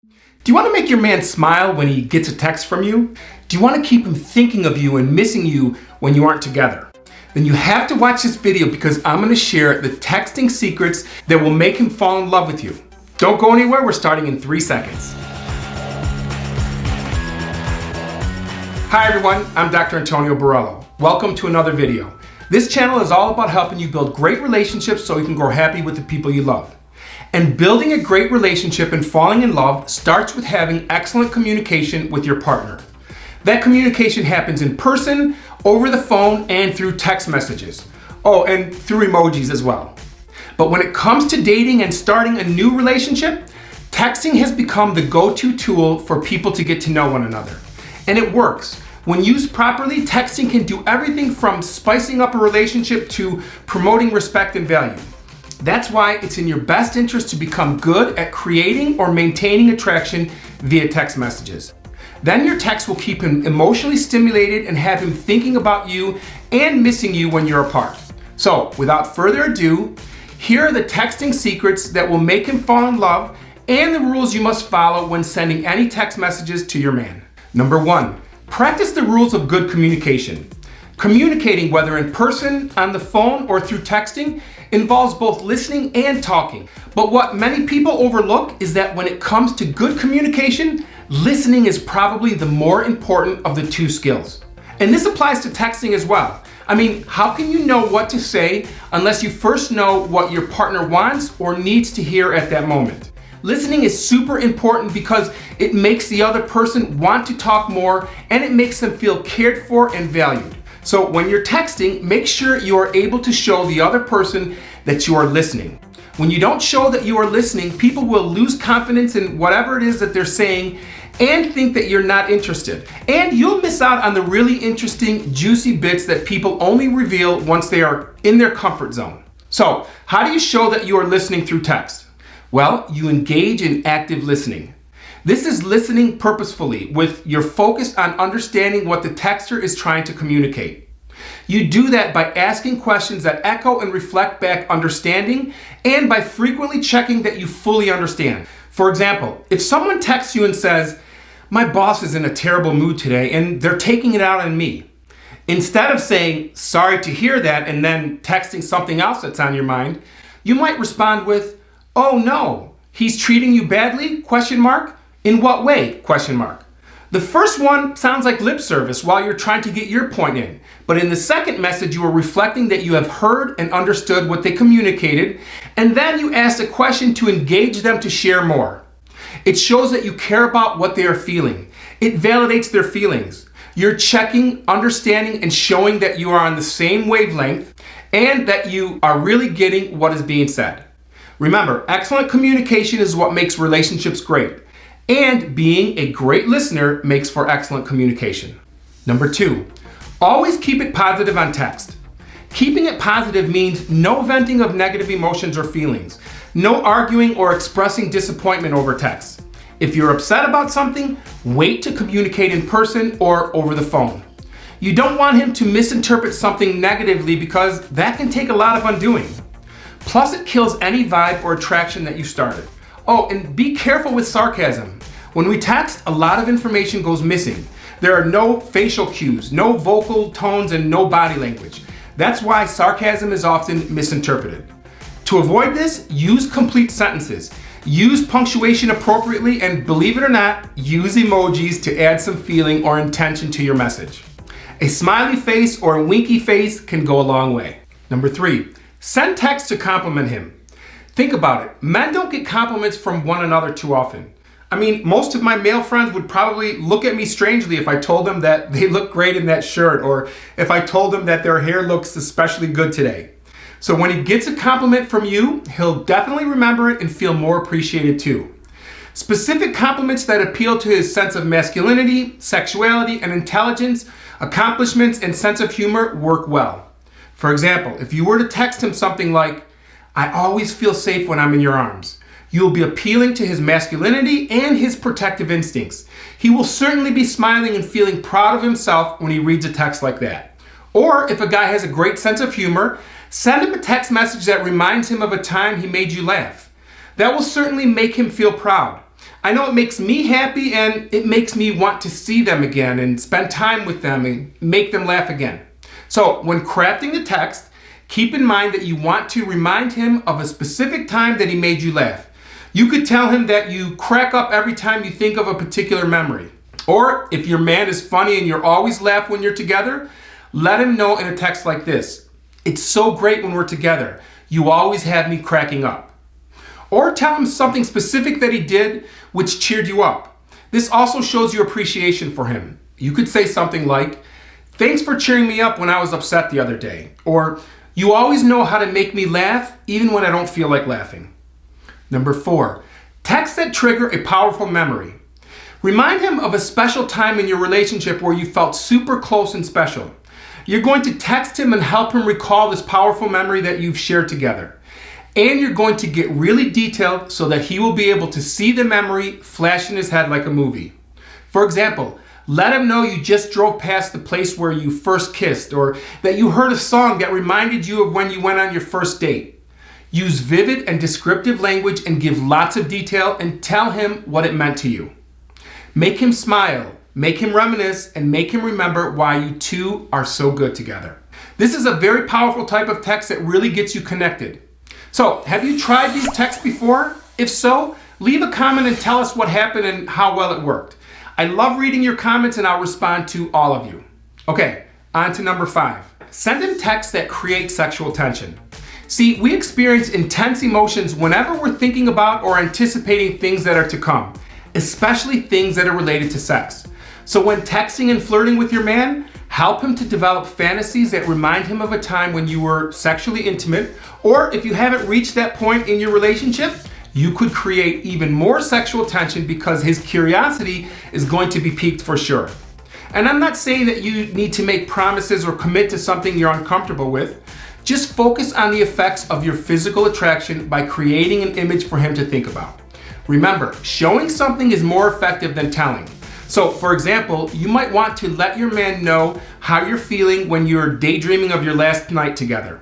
Do you want to make your man smile when he gets a text from you? Do you want to keep him thinking of you and missing you when you aren't together? Then you have to watch this video because I'm going to share the texting secrets that will make him fall in love with you. Don't go anywhere, we're starting in 3 seconds. Hi everyone, I'm Dr. Antonio Borrello. Welcome to another video. This channel is all about helping you build great relationships so you can grow happy with the people you love. And building a great relationship and falling in love starts with having excellent communication with your partner. That communication happens in person, over the phone, and through text messages. Oh, and through emojis as well. But when it comes to dating and starting a new relationship, texting has become the go-to tool for people to get to know one another. And it works. When used properly, texting can do everything from spicing up a relationship to promoting respect and value. That's why it's in your best interest to become good at creating or maintaining attraction via text messages. Then your text will keep him emotionally stimulated and have him thinking about you and missing you when you're apart. So, without further ado, here are the texting secrets that will make him fall in love and the rules you must follow when sending any text messages to your man. Number 1, practice the rules of good communication. Communicating, whether in person, on the phone, or through texting, involves both listening and talking. But what many people overlook is that when it comes to good communication, listening is probably the more important of the two skills. And this applies to texting as well. I mean, how can you know what to say unless you first know what your partner wants or needs to hear at that moment? Listening is super important because it makes the other person want to talk more and it makes them feel cared for and valued. So when you're texting, make sure you are able to show the other person that you are listening. When you don't show that you are listening, people will lose confidence in whatever it is that they're saying and think that you're not interested. And you'll miss out on the really interesting, juicy bits that people only reveal once they are in their comfort zone. So, how do you show that you are listening through text? Well, you engage in active listening. This is listening purposefully with your focus on understanding what the texter is trying to communicate. You do that by asking questions that echo and reflect back understanding and by frequently checking that you fully understand. For example, if someone texts you and says, "My boss is in a terrible mood today and they're taking it out on me," instead of saying, "Sorry to hear that," and then texting something else that's on your mind, you might respond with, "Oh no, he's treating you badly? ? In what way? ? The first one sounds like lip service while you're trying to get your point in. But in the second message, you are reflecting that you have heard and understood what they communicated, and then you ask a question to engage them to share more. It shows that you care about what they are feeling. It validates their feelings. You're checking, understanding, and showing that you are on the same wavelength and that you are really getting what is being said. Remember, excellent communication is what makes relationships great. And being a great listener makes for excellent communication. Number 2, always keep it positive on text. Keeping it positive means no venting of negative emotions or feelings, no arguing or expressing disappointment over text. If you're upset about something, wait to communicate in person or over the phone. You don't want him to misinterpret something negatively because that can take a lot of undoing. Plus, it kills any vibe or attraction that you started. Oh, and be careful with sarcasm. When we text, a lot of information goes missing. There are no facial cues, no vocal tones, and no body language. That's why sarcasm is often misinterpreted. To avoid this, use complete sentences. Use punctuation appropriately, and believe it or not, use emojis to add some feeling or intention to your message. A smiley face or a winky face can go a long way. Number 3, send text to compliment him. Think about it. Men don't get compliments from one another too often. I mean, most of my male friends would probably look at me strangely if I told them that they look great in that shirt or if I told them that their hair looks especially good today. So when he gets a compliment from you, he'll definitely remember it and feel more appreciated too. Specific compliments that appeal to his sense of masculinity, sexuality, and intelligence, accomplishments, and sense of humor work well. For example, if you were to text him something like, "I always feel safe when I'm in your arms," you'll be appealing to his masculinity and his protective instincts. He will certainly be smiling and feeling proud of himself when he reads a text like that. Or if a guy has a great sense of humor, send him a text message that reminds him of a time he made you laugh. That will certainly make him feel proud. I know it makes me happy and it makes me want to see them again and spend time with them and make them laugh again. So when crafting the text, keep in mind that you want to remind him of a specific time that he made you laugh. You could tell him that you crack up every time you think of a particular memory. Or if your man is funny and you're always laugh when you're together, let him know in a text like this: "It's so great when we're together. You always have me cracking up." Or tell him something specific that he did which cheered you up. This also shows your appreciation for him. You could say something like, "Thanks for cheering me up when I was upset the other day." Or, "You always know how to make me laugh even when I don't feel like laughing." Number 4, texts that trigger a powerful memory. Remind him of a special time in your relationship where you felt super close and special. You're going to text him and help him recall this powerful memory that you've shared together. And you're going to get really detailed so that he will be able to see the memory flash in his head like a movie. For example, let him know you just drove past the place where you first kissed, or that you heard a song that reminded you of when you went on your first date. Use vivid and descriptive language and give lots of detail and tell him what it meant to you. Make him smile, make him reminisce, and make him remember why you two are so good together. This is a very powerful type of text that really gets you connected. So, have you tried these texts before? If so, leave a comment and tell us what happened and how well it worked. I love reading your comments and I'll respond to all of you. Okay, on to number 5. Send him texts that create sexual tension. See, we experience intense emotions whenever we're thinking about or anticipating things that are to come, especially things that are related to sex. So when texting and flirting with your man, help him to develop fantasies that remind him of a time when you were sexually intimate, or if you haven't reached that point in your relationship, you could create even more sexual tension because his curiosity is going to be piqued for sure. And I'm not saying that you need to make promises or commit to something you're uncomfortable with. Just focus on the effects of your physical attraction by creating an image for him to think about. Remember, showing something is more effective than telling. So, for example, you might want to let your man know how you're feeling when you're daydreaming of your last night together.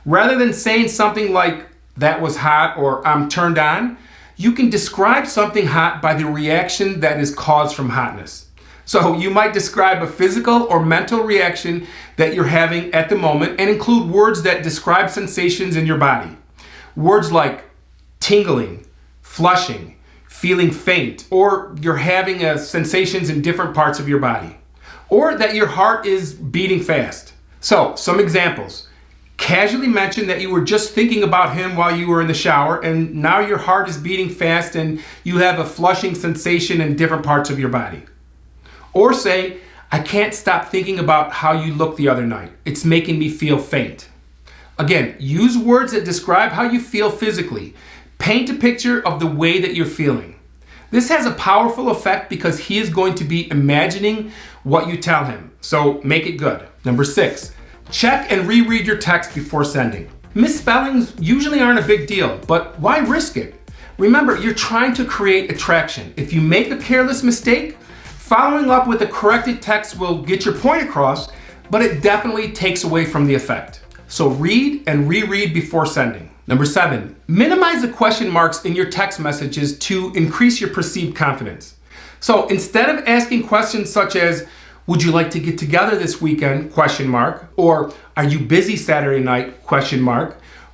Rather than saying something like, "That was hot," or "I'm turned on," you can describe something hot by the reaction that is caused from hotness. So you might describe a physical or mental reaction that you're having at the moment and include words that describe sensations in your body. Words like tingling, flushing, feeling faint, or you're having sensations in different parts of your body, or that your heart is beating fast. So, some examples. Casually mention that you were just thinking about him while you were in the shower, and now your heart is beating fast and you have a flushing sensation in different parts of your body. Or say, "I can't stop thinking about how you looked the other night. It's making me feel faint." Again, use words that describe how you feel physically. Paint a picture of the way that you're feeling. This has a powerful effect because he is going to be imagining what you tell him. So make it good. Number 6, check and reread your text before sending. Misspellings usually aren't a big deal, but why risk it? Remember, you're trying to create attraction. If you make a careless mistake, following up with a corrected text will get your point across, but it definitely takes away from the effect. So read and reread before sending. Number 7, minimize the question marks in your text messages to increase your perceived confidence. So instead of asking questions such as, "Would you like to get together this weekend?" Or "Are you busy Saturday night?"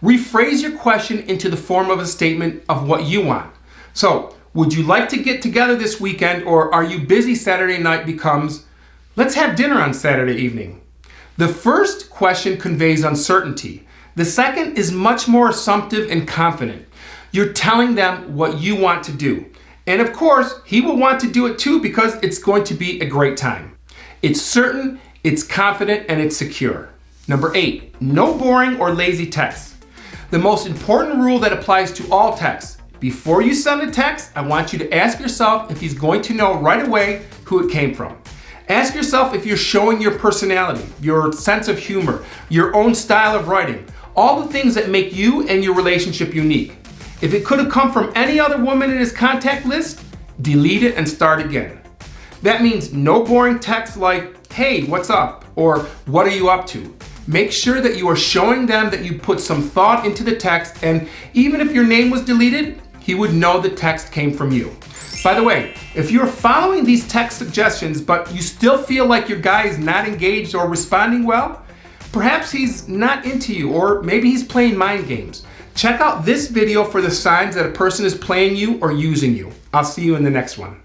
Rephrase your question into the form of a statement of what you want. So, "Would you like to get together this weekend?" or "Are you busy Saturday night?" becomes, "Let's have dinner on Saturday evening." The first question conveys uncertainty. The second is much more assumptive and confident. You're telling them what you want to do. And of course, he will want to do it too because it's going to be a great time. It's certain, it's confident, and it's secure. Number 8, no boring or lazy texts. The most important rule that applies to all texts. Before you send a text, I want you to ask yourself if he's going to know right away who it came from. Ask yourself if you're showing your personality, your sense of humor, your own style of writing, all the things that make you and your relationship unique. If it could have come from any other woman in his contact list, delete it and start again. That means no boring text like, "Hey, what's up?" or "What are you up to?" Make sure that you are showing them that you put some thought into the text, and even if your name was deleted, he would know the text came from you. By the way, if you're following these text suggestions, but you still feel like your guy is not engaged or responding well, perhaps he's not into you, or maybe he's playing mind games. Check out this video for the signs that a person is playing you or using you. I'll see you in the next one.